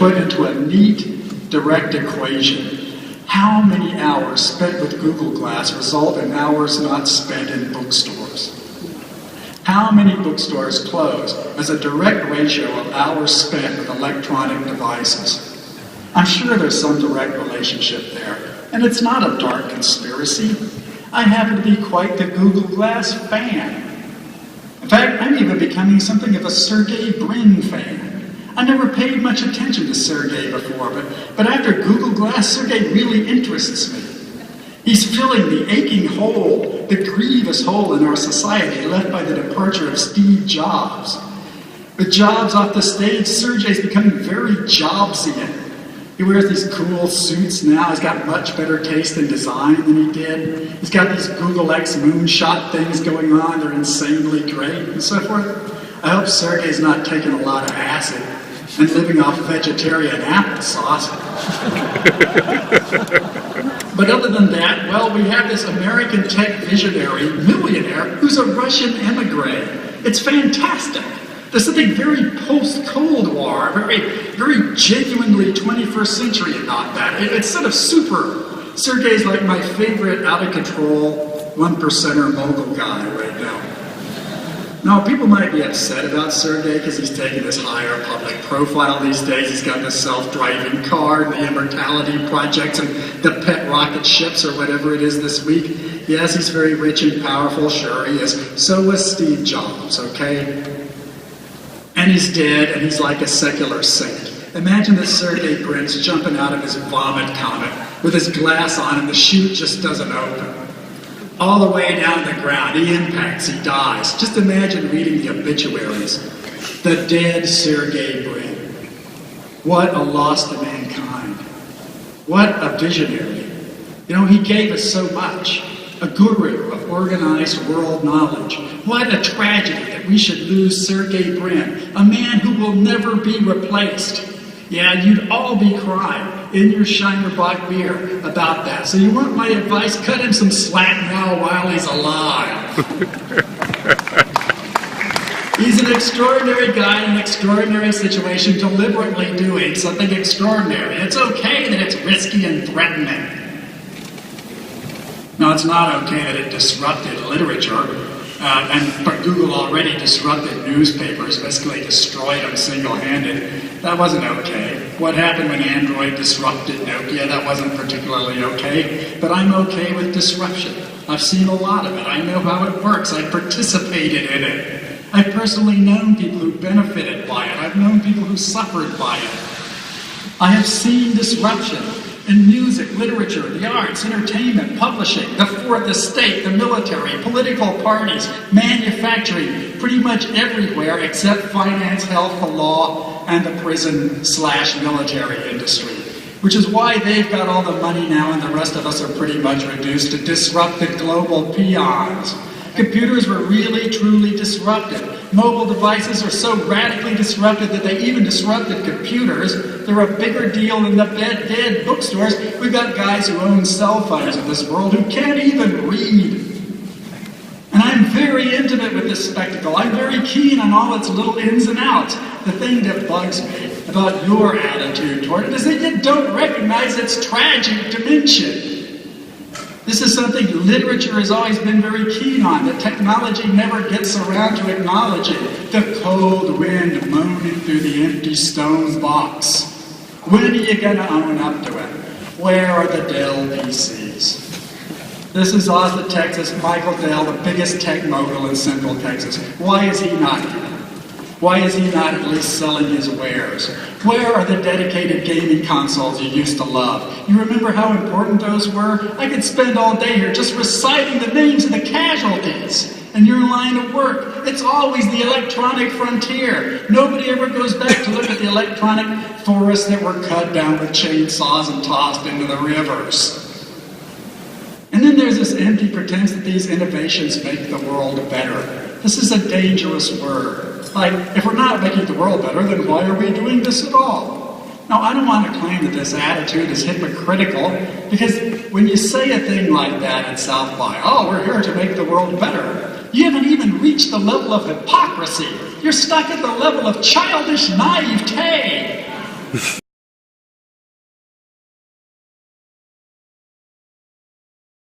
put into a neat, direct equation. How many hours spent with Google Glass result in hours not spent in bookstores? How many bookstores close as a direct ratio of hours spent with electronic devices? I'm sure there's some direct relationship there, and it's not a dark conspiracy. I happen to be quite the Google Glass fan. In fact, I'm even becoming something of a Sergey Brin fan. I never paid much attention to Sergey before, but after Google Glass, Sergey really interests me. He's filling the aching hole, the grievous hole in our society left by the departure of Steve Jobs. With Jobs off the stage, Sergey's becoming very Jobsian. He wears these cool suits now. He's got much better taste in design than he did. He's got these Google X moonshot things going on. They're insanely great and so forth. I hope Sergey's not taking a lot of acid and living off vegetarian applesauce. But other than that, well, we have this American tech visionary, millionaire, who's a Russian emigre. It's fantastic. There's something very post-Cold War, very genuinely 21st century about that. It's sort of super. Sergey's like my favorite out-of-control, one-percenter mogul guy right now. Now, people might be upset about Sergey because he's taking this higher public profile these days. He's got this self-driving car, and the Immortality Project, and the pet rocket ships, or whatever it is this week. Yes, he's very rich and powerful, sure he is. So was Steve Jobs, okay? And he's dead, and he's like a secular saint. Imagine that Sergey Brin's jumping out of his vomit comet with his glass on, and the chute just doesn't open. All the way down to the ground, he impacts, he dies. Just imagine reading the obituaries. The dead Sergey Brin. What a loss to mankind. What a visionary. You know, he gave us so much. A guru of organized world knowledge. What a tragedy that we should lose Sergey Brin, a man who will never be replaced. Yeah, you'd all be crying in your Shinerbach beer about that. So you want my advice? Cut him some slack now while he's alive. He's an extraordinary guy in an extraordinary situation, deliberately doing something extraordinary. It's okay that it's risky and threatening. No, it's not okay that it disrupted literature, but Google already disrupted newspapers, basically destroyed them single-handed. That wasn't okay. What happened when Android disrupted Nokia, that wasn't particularly okay, but I'm okay with disruption. I've seen a lot of it. I know how it works. I participated in it. I've personally known people who benefited by it. I've known people who suffered by it. I have seen disruption in music, literature, the arts, entertainment, publishing, the fourth estate, the military, political parties, manufacturing, pretty much everywhere except finance, health, the law, and the prison/military industry. Which is why they've got all the money now and the rest of us are pretty much reduced to disrupted global peons. Computers were really, truly disrupted. Mobile devices are so radically disrupted that they even disrupted computers. They're a bigger deal than the dead bookstores. We've got guys who own cell phones in this world who can't even read. And I'm very intimate with this spectacle. I'm very keen on all its little ins and outs. The thing that bugs me about your attitude toward it is that you don't recognize its tragic dimension. This is something literature has always been very keen on, that technology never gets around to acknowledging. The cold wind moaning through the empty stone box. When are you going to own up to it? Where are the Dell PCs? This is Austin, Texas, Michael Dell, the biggest tech mogul in Central Texas. Why is he not here? Why is he not at least selling his wares? Where are the dedicated gaming consoles you used to love? You remember how important those were? I could spend all day here just reciting the names of the casualties in your line of work. It's always the electronic frontier. Nobody ever goes back to look at the electronic forests that were cut down with chainsaws and tossed into the rivers. And then there's this empty pretense that these innovations make the world better. This is a dangerous word. Like, if we're not making the world better, then why are we doing this at all? Now, I don't want to claim that this attitude is hypocritical, because when you say a thing like that at South by, oh, we're here to make the world better, you haven't even reached the level of hypocrisy. You're stuck at the level of childish naivete.